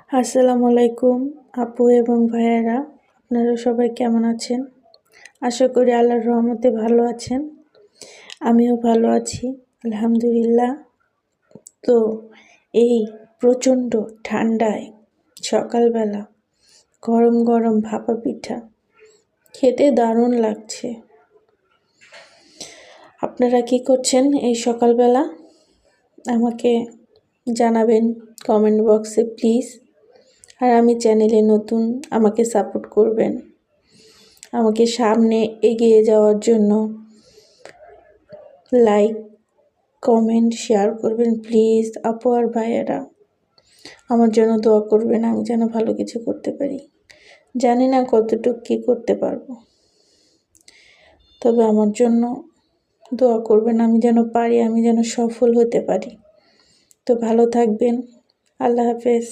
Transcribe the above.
আসসালামু আলাইকুম আপু এবং ভাইয়ারা, আপনারা সবাই কেমন আছেন? আশা করি আল্লাহর রহমতে ভালো আছেন। আমিও ভালো আছি, আলহামদুলিল্লাহ। তো এই প্রচণ্ড ঠান্ডায় সকালবেলা গরম গরম ভাপা পিঠা খেতে দারুণ লাগছে। আপনারা কি করছেন এই সকালবেলা? আমাকে জানাবেন কমেন্ট বক্সে প্লিজ। আর আমি চ্যানেলে নতুন, আমাকে সাপোর্ট করবেন, আমাকে সামনে এগিয়ে যাওয়ার জন্য লাইক, কমেন্ট, শেয়ার করবেন প্লিজ। আপু আর ভাইয়েরা আমার জন্য দোয়া করবেন, আমি যেন ভালো কিছু করতে পারি। জানি না কতটুকু কী করতে পারবো, তবে আমার জন্য দোয়া করবেন, আমি যেন পারি, আমি যেন সফল হতে পারি। তো ভালো থাকবেন, আল্লাহ হাফেজ।